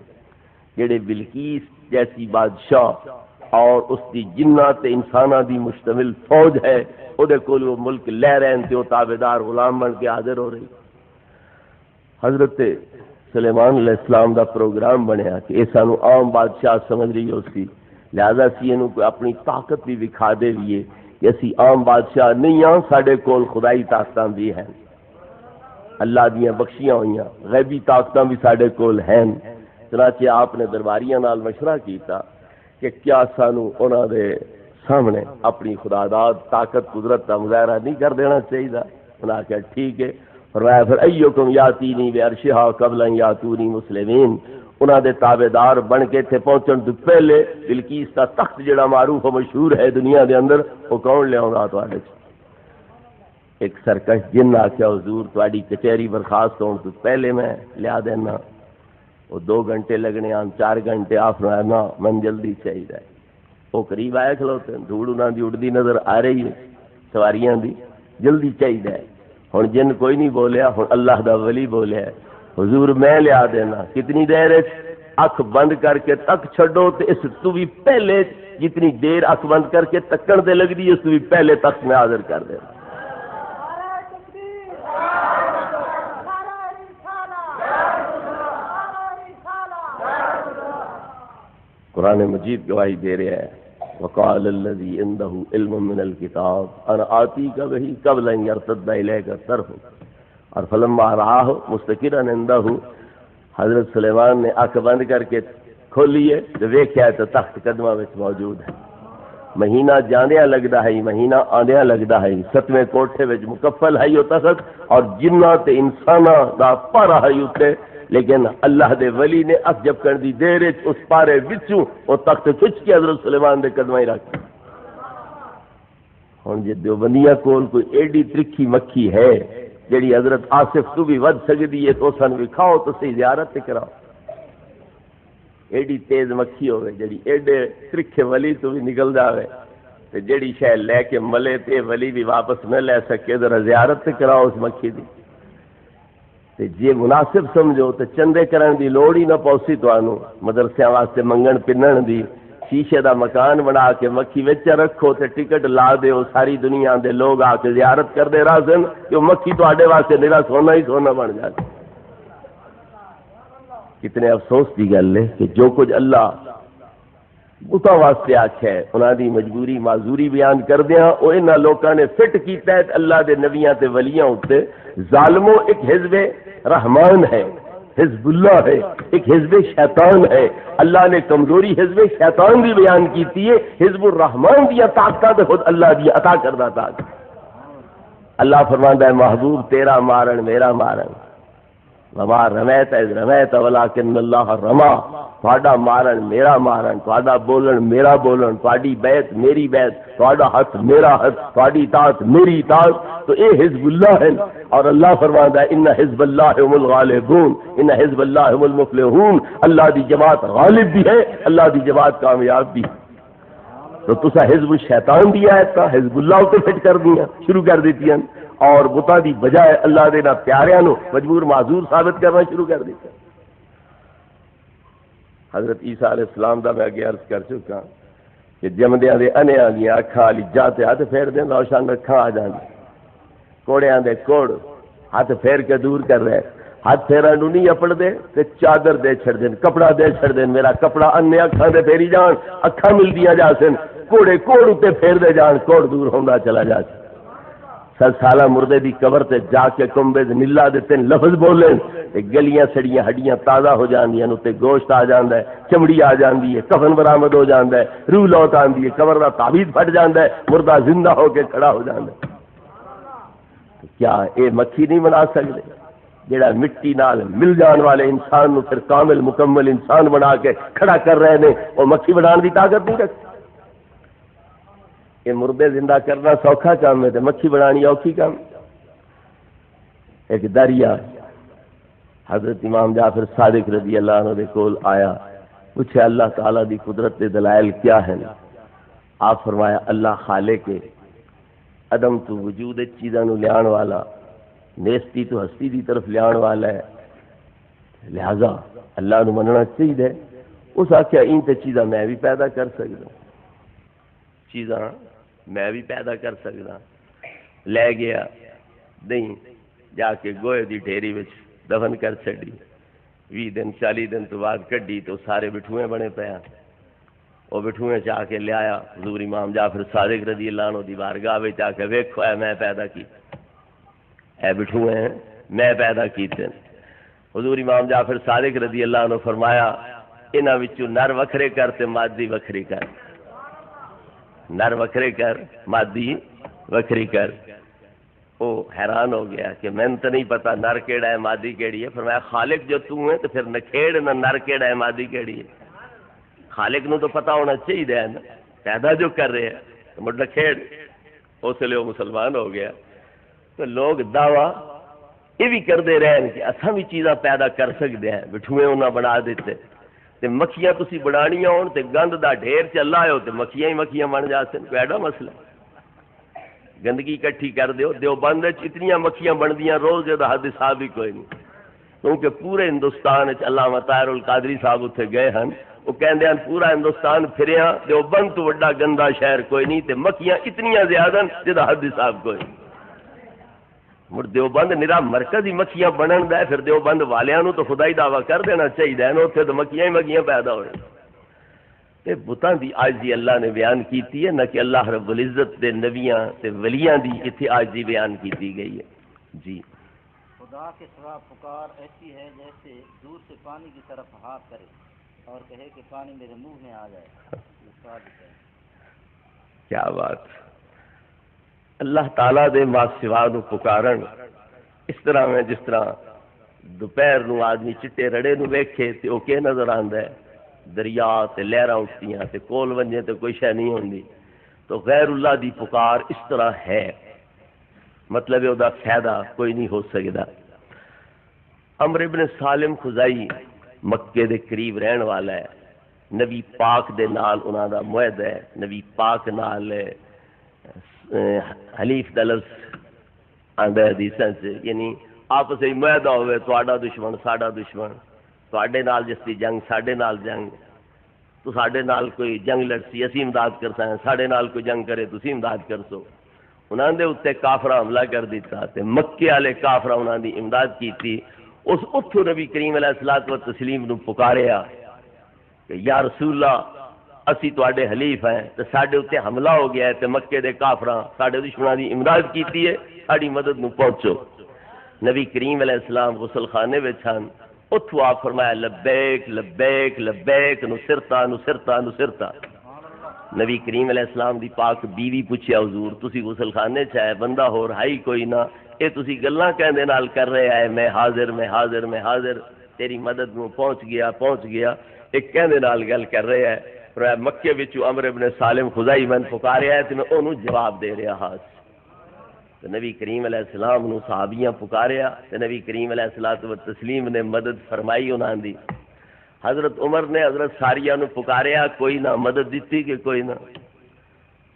جڑے بلقیس جیسی بادشاہ اور اس دی جنات تے انساناں دی مشتمل فوج ہے او دے کول وہ ملک لے رہے ہیں تے وہ تابع دار غلام بن کے حاضر ہو رہی. حضرت سلیمان علیہ السلام دا پروگرام بنیا کہ یہ سانو عام بادشاہ سمجھ رہی ہو سی، لہذا سی اینو کوئی اپنی طاقت بھی وکھا دے لیے کہ اسی عام بادشاہ نہیں ہاں، ساڈے کول خدائی طاقتاں بھی ہیں، اللہ دیاں بخشیاں ہوئیاں غیبی طاقتاں بھی ساڈے کول ہیں. چنانچہ آپ نے درباریاں نال مشورہ کیتا کہ کیا سانو انہاں دے سامنے اپنی خداداد طاقت قدرت کا مظاہرہ نہیں کر دینا چاہیے؟ انہاں کہا ٹھیک ہے. فرمایا پھر ایکم یاتینی بعرشھا قبل ان یاتونی مسلمین، انہاں دے تابع دار بن کے تھے پہنچن تو پہلے بلقیس کا تخت جڑا معروف و مشہور ہے دنیا دے اندر وہ کون لے آؤں گا تواڈے؟ ایک سرکش جن آخیا حضور تواڈی کچہری برخاست ہون تو پہلے میں لیا دینا. وہ 2 گھنٹے لگنے آن 4 گھنٹے آپ نے نا من جلدی چاہیے. وہ قریب آئے کھلوتے ہیں، دھوڑ انہاں دی اڑدی نظر آ رہی ہے سواریاں دی، جلدی چاہیے. ہن جن کوئی نہیں بولیا، ہن اللہ دا ولی بولیا حضور میں لیا دینا. کتنی دیر ہے؟ اکھ بند کر کے تک چھڈو تے اس تو بھی پہلے جتنی دیر اکھ بند کر کے تکن دے لگ دی اس تو بھی پہلے تک میں حاضر کر دینا. قرآن مجید گواہی دے رہا ہے وقال الذی عنده علم من الکتاب انا آتیک بہ قبل ان یرتد الیک طرفک. اور فلما رآہ مستقرا عنده، حضرت سلیمان نے آنکھ بند کر کے کھولیے تو ویکھیا تو تخت قدمہ وچ موجود ہے. مہینہ جاندیاں لگدا ہے، مہینہ آندیاں لگدا ہے، 7ویں کوٹھے وچ مکفل ہے وہ تخت اور جنات تے انساناں دا پارا ہے اوتے. لیکن اللہ دے ولی نے اک جھپکن دی دیر اس پارے وچوں وہ تخت کھچ کے حضرت سلیمان دے قدماں ہی رکھ. ہن جے دیوبندیاں کول کوئی ایڈی ترکھی مکھی ہے جڑی حضرت آصف تو بھی ود سکدی ہے تو سن وکھاؤ تو صحیح زیارت تے کراؤ. ایڈی تیز مکھی ہوے جڑی ایڈے ترکھے ولی تو بھی نکل جاوے تے جڑی شے لے کے ملے تے ولی بھی واپس نہ لے سکے، ذرا زیارت تے کراؤ اس مکھی دی. تے جے مناسب سمجھو تے چندے کرن دی لوڑ ہی نہ پوسی تانوں، مدرسے واسطے منگن پنن دی، شیشے دا مکان بنا کے مکھی وچ رکھو تے ٹکٹ لا دیو، ساری دنیا دے لوگ آ کے زیارت کردے رہن کہ مکھی تواڈے واسطے میرا سونا ہی سونا بن جائے. کتنے افسوس کی گل ہے کہ جو کچھ اللہ بتاں واسطے آکھیا ہے انہاں دی مجبوری معذوری بیان کردیاں او انہاں لوکاں نے فٹ کیتا ہے اللہ دے نبیاں تے ولیاں اُتے. ظالموں ایک حزب رحمان ہے، حزب اللہ ہے، ایک حزب شیطان ہے. اللہ نے کمزوری حزب شیطان بھی بیان کیتی ہے، حزب الرحمان دیا طاقت خود اللہ دی عطا کردہ طاقت. اللہ فرماندا ہے محبوب تیرا مارن میرا مارن، وما رمیت اذ رمیت ولکن اللہ رما. تھوڑا مارن میرا مارن، تھوڑا بولن میرا بولن، تھوڑی بیعت میری بیعت، تھوڑا ہاتھ میرا ہاتھ، تھوڑی اطاعت میری اطاعت. تو اے حزب اللہ ہے. اور اللہ فرماتا ہے ان حزب اللہ هم الغالبون ان حزب اللہ هم المفلحون. اللہ دی جماعت غالب بھی ہے، اللہ دی جماعت کامیاب بھی ہے. تو تسا حزب الشیطان دیا ہے تا حزب اللہ کو فٹ کر دیا شروع کر دیتی ہیں اور بتا دی بجائے اللہ دے نا پیاریاں نو مجبور معذور ثابت کرنا شروع کر دیتے. حضرت عیسیٰ علیہ السلام دا میں اگے عرض کر چکا کہ جمدیاں دے انیاں دیاں اکھاں والی جاتے ہاتھ پھیر دیں روشن اکھاں آ جاندی، کوڑیاں دے کوڑ ہاتھ پھیر کے دور کر رہے. ہاتھ پھیرا نو نہیں اپڑ دے تے چادر دے چھڑ دین، کپڑا دے چھڑ دین، میرا کپڑا انے اکھاں دے پھیری جان، اکھاں ملدیاں جا سن، کوڑے کوڑ تے پھیر دے جان، کوڑ دور ہوندا چلا جا سن۔ 100 سالہ مردے دی قبر تے جا کے کمبے دے نلا دے تین لفظ بولیں تے گلیاں سڑیاں ہڈیاں تازہ ہو جاندیاں، تے گوشت آ جاندا ہے، چمڑی آ جاندی ہے، کفن برآمد ہو جاندا ہے، روح لوٹ آندی ہے، قبر دا تعویذ پھٹ جاندا ہے، مردہ زندہ ہو کے کھڑا ہو جاندا ہے۔ کیا اے مکھی نہیں بنا سکدے؟ جڑا مٹی نال مل جان والے انسان نو پھر کامل مکمل انسان بنا کے کھڑا کر رہے نے، وہ مکھی بنان دی طاقت نہیں رکھتی۔ یہ مردے زندہ کرنا سوکھا کام ہے تے مکھی بنانی اوکھی کام۔ ایک دریا حضرت امام جعفر صادق رضی اللہ عنہ دے کول آیا، پوچھے اللہ تعالیٰ دی قدرت دے دلائل کیا ہیں؟ آپ فرمایا اللہ خالق ہے، عدم تو وجود چیزاں نو لیان والا، نیستی تو ہستی دی طرف لیان والا ہے، لہذا اللہ نو مننا چاہیے۔ اس آخیا این تے چیزاں میں بھی پیدا کر سکتا، چیزاں میں بھی پیدا کر سکتا۔ لے گیا نہیں جا کے گوہے دی ڈھیری وچ دفن کر چڈی، 20 دن 40 دن تو بعد کڈی تو سارے بٹھوئے بنے پیا، وہ بٹھوئے چاہ کے لے آیا حضور امام جعفر صادق رضی اللہ عنہ دی بارگاہ وچ آ کے ویکھو اے میں پیدا کی، اے بٹھوئے ہیں میں پیدا کیتے۔ حضور امام جعفر صادق رضی اللہ عنہ فرمایا انہاں وچوں نر وکھرے کر تے مادی وکھری کر، نر وکھرے کر مادی وکھری کر۔ وہ حیران ہو گیا کہ میں تو نہیں پتا نر کیڑا ہے مادی کیڑی ہے۔ فرمایا خالق جو تو ہے تو پھر نکھیڑ نہ نر کیڑا ہے مادی کیڑی ہے، خالق نو تو پتا ہونا چاہیے نا، پیدا جو کر رہے ہیں تو مڑ نکھیڑ۔ اس لیے وہ مسلمان ہو گیا۔ تو لوگ دعویٰ یہ بھی کرتے رہن کہ اساں بھی چیزاں پیدا کر سکتے ہیں، بٹھوئے انہاں بنا دیتے تے مکھیاں تسی بنانیاں ہون تے گند دا ڈھیر چلا ہو تے مکھیاں ہی مکھیاں بن جاسن، کوئی ایڈا مسئلہ گندگی اکٹھی کر دیو۔ دیوبند اتنیاں مکھیاں بندیاں روز دا حد حساب ہی کوئی نہیں، کیونکہ پورے ہندوستان علامہ طاہر القادری صاحب اتنے گئے ہیں، وہ کہندے ہیں پورا ہندوستان پھریا دیوبند تو بڑا گندا شہر کوئی نہیں تے مکھیاں اتنیاں زیادہ جدا حد حساب کوئی نہیں۔ مڑ دیوبند نرا مرکز ہی مکھیاں بنن دا ہے، پھر دیوبند والیاں نو تو خدا ہی دعویٰ کر دینا چاہیے نا، اتنے تو مکھیاں ہی مکھیاں پیدا ہو رہی۔ تے بتاں دی عاجزی اللہ نے بیان کیتی ہے، نہ کہ اللہ رب العزت دے نبیاں تے ولیاں دی اتنے عاجزی بیان کیتی گئی ہے۔ جی خدا کے سوا پکار ایسی ہے جیسے دور سے پانی کی طرف ہاتھ کرے اور کہے کہ پانی میرے منہ میں آ جائے۔ کیا بات! اللہ تعالیٰ دے ما سوا نو پکارن اس طرح میں جس طرح دوپہر نو آدمی چٹے رڑے نو ویکھے تے او کہ نظر آندا ہے، دریا تے لہراں اٹھتیاں تے کول ونجے تے کوئی شے نہیں ہوندی، تو غیر اللہ دی پکار اس طرح ہے، مطلب او دا فائدہ کوئی نہیں ہو سکدا۔ عمرو بن سالم خزائی مکے دے قریب رہن والا ہے، نبی پاک دے نال انہاں دا معاہدہ ہے، نبی پاک نال حلیف دا لفظ آندا ہے حدیثاں سے، یعنی آپس میں معاہدہ ہوئے تہاڈا دشمن ساڈا دشمن، تہاڈے نال جس دی جنگ ساڈے نال جنگ، تو ساڈے نال کوئی جنگ لڑسی اسی امداد کرساں، ساڈے نال کوئی جنگ کرے تسی امداد کرسو۔ انہاں دے اوتے کافراں حملہ کر دیتا تے مکے والے کافراں انہاں دی امداد کیتی۔ اس اتھوں نبی کریم علیہ الصلوۃ والتسلیم نو پکاریا کہ یا رسول اللہ اسی تواڈے حلیف ہیں تے ساڈے اوتے حملہ ہو گیا ہے تے مکے دے کافراں ساڈے دشمناں دی امداد کیتی ہے، ساڈی مدد نو پہنچو۔ نبی کریم علیہ السلام غسل خانے وچ ہن، اتھوں آپ فرمایا لبیک لبیک لبیک نصرتا نصرتا نصرتا۔ نبی کریم علیہ السلام دی پاک بیوی پوچھیا حضور تسی غسل خانے چ آئے بندہ ہو رہائی کوئی نہ، اے تسی گلاں کہندے نال کر رہے آئے میں حاضر میں حاضر میں حاضر، تیری مدد نو پہنچ گیا، ایک کہندے نال گل کر رہے آئے۔ فرمایا مکے وچوں عمرو بن سالم خزائی میں پکاریا ہے تے میں اونوں جواب دے رہا ہاں۔ تو نبی کریم علیہ السلام نو صحابیاں پکاریا تے نبی کریم علیہ الصلوۃ والتسلیم نے مدد فرمائی انہاں دی۔ حضرت عمر نے حضرت ساریہ نو پکاریا، کوئی نہ مدد دیتی کہ کوئی نہ۔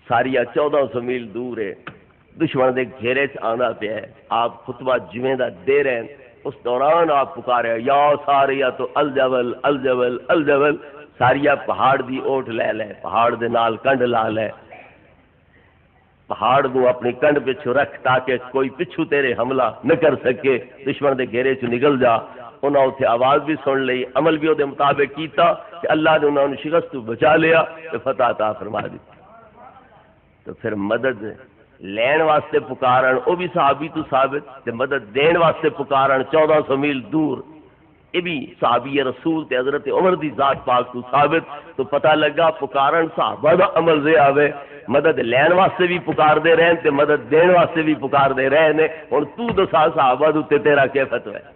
ساریہ 1400 میل دور ہے، دشمن دے گھیرے چ آنا پیا ہے، آپ خطبہ جمعے دا دے رہے ہیں، اس دوران آپ پکاریا یا ساریہ تو الجبل الجبل الجبل، ساریہ پہاڑ دی اوٹ لے لے، پہاڑ دے نال کنڈ لا لے۔ پہاڑ کو اپنی کنڈ پچھو رکھ تاکہ کوئی پچھو تیرے حملہ نہ کر سکے، دشمن دے گھیرے چ نکل جا۔ انہاں اتنے آواز بھی سن لئی، عمل بھی وہ مطابق کیتا کہ اللہ نے انہوں نے شکست تو بچا لیا تو فتح عطا فرما دی۔ تو پھر مدد لین واسطے پکارن وہ بھی صحابی تو ثابت، تے مدد دین واسطے پکارن 1400 میل دور یہ بھی صحابی رسول تے حضرت عمر دی ذات پاک تو ثابت۔ تو پتہ لگا پکارن صحابہ دا عمل سے آوے، مدد لین واسطے بھی پکار دے رہے تے مدد دین واسطے بھی پکار دے رہے نے۔ ہن تو دسا صحابہ دے تیرا کی فتوی ہے؟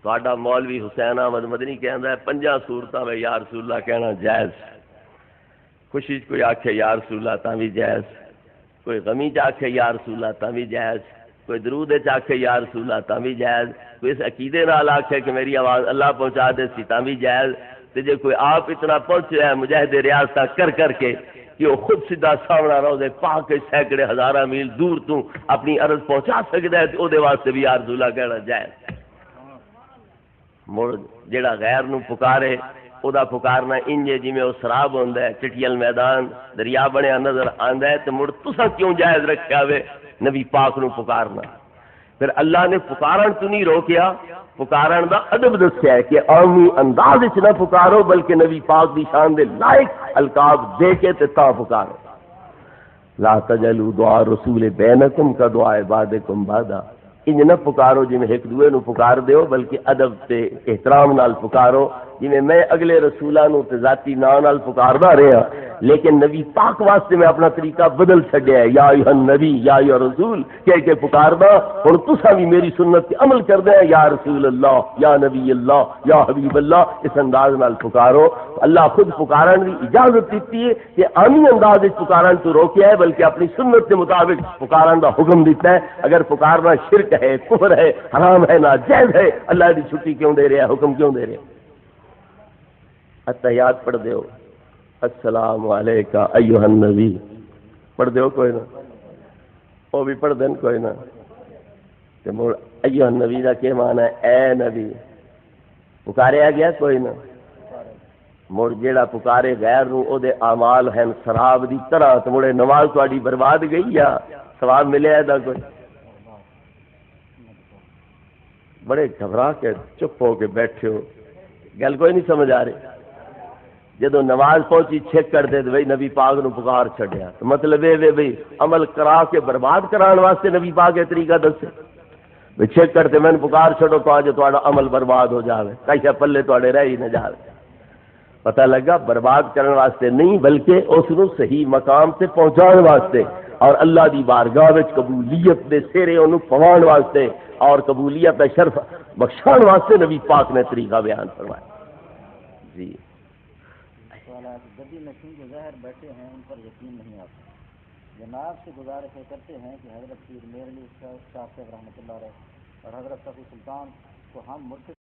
تہاڈا مولوی حسین احمد مدنی کہندا ہے 5 صورتاں میں یا رسول اللہ کہنا جائز، خوشی چ کوئی آکھے یا رسول اللہ تاں بھی جائز، کوئی غمی چ آکھے یا رسول اللہ تاں بھی جائز، کوئی درود چ آکھے یا رسول اللہ تاں بھی جائز، کوئی اس عقیدے نال آکھے کہ میری آواز اللہ پہنچا دے سی تاں بھی جائز۔ تے جے کوئی آپ اتنا پہنچا ہے مجاہد ریاستہ کر کر کے کہ وہ خود سیدھا سامنا روزے پاک کے سینکڑے ہزارہ میل دور تو اپنی عرض پہنچا سکتا ہے تو دے واسطے بھی یا رسول اللہ کہنا جائز۔ مڑ جڑا غیر نو پکارے او دا پکارنا انجے جی میں وہ سراب ہوندا ہے، چٹیل میدان دریا بنیا نظر آندا ہے، تو مڑ تساں کیوں جائز رکھیا وے نبی پاک نو پکارنا؟ پھر اللہ نے پکارن تو نہیں روکیا، پکارن دا ادب دسیا ہے کہ عامی انداز وچ نہ پکارو بلکہ نبی پاک دی شان دے لائق القاب دے کے تے تاں پکارو۔ لا تجلوا دعاء رسول بینکم کا دعاء بعدکم بعدا، انج نہ پکارو جی میں ایک دوے نو پکار دیو بلکہ ادب تے احترام نال پکارو، جی میں اگلے رسولاں نو تے ذاتی نام نال پکاردا رہا لیکن نبی پاک واسطے میں اپنا طریقہ بدل چھڈیا ہے، یا ایھا النبی یا ایھا رسول کہہ کے پکاردا۔ ہن تساں بھی میری سنت تے عمل کردے ہیں، یا رسول اللہ یا نبی اللہ یا حبیب اللہ، اس انداز نال پکارو۔ اللہ خود پکارن دی اجازت دیتی ہے کہ عامی انداز وچ پکارن تو روکیا ہے بلکہ اپنی سنت کے مطابق پکارن دا حکم دیتا ہے۔ اگر پکارنا شرک ہے، کفر ہے، حرام ہے، ناجائز ہے، اللہ دی چھٹی کیوں دے رہا ہے، حکم کیوں دے رہا ہے؟ اتحیات پڑھ دیو، السلام علیکہ ایھا النبی پڑھ دیو کوئی نہ، وہ بھی پڑھ دین کوئی نہ۔ تے مڑ ایھا النبی دا کیا معنی ہے؟ اے نبی پکاریا گیا کوئی نہ۔ مڑ جیڑا پکارے غیر نو او دے اعمال ہیں سراب دی طرح، تو مڑے نماز تہاڈی برباد گئی یا ثواب ملیا دا کوئی؟ بڑے گھبرا کے چپ ہو کے بیٹھے ہو، گل کوئی نہیں سمجھ آ رہی۔ جدو نماز پہنچی چھک کر دے بھائی نبی پاک نو پکار چھڈیا، تو مطلب یہ بھائی عمل کرا کے برباد کران واسطے نبی پاک یہ طریقہ دسے بھائی چھک کرتے میں پکار چھڈو تو آج تہاڈا عمل برباد ہو جاوے، کہیں پلے تہاڈے رہ ہی نہ جاوے۔ پتہ لگا برباد کرنے واسطے نہیں بلکہ اس نو صحیح مقام سے پہنچان واسطے اور اللہ دی بارگاہ وچ قبولیت دے سیرے انہوں پوان واسطے اور قبولیت کا شرف بخشان واسطے نبی پاک نے طریقہ بیان فرمایا۔ جی گدی نشین جو ظاہر بیٹھے ہیں ان پر یقین نہیں آتا، جناب سے گزارش کرتے ہیں کہ حضرت پیر میرعلی صاحب رحمۃ اللہ علیہ اور حضرت صفی سلطان کو ہم مرشد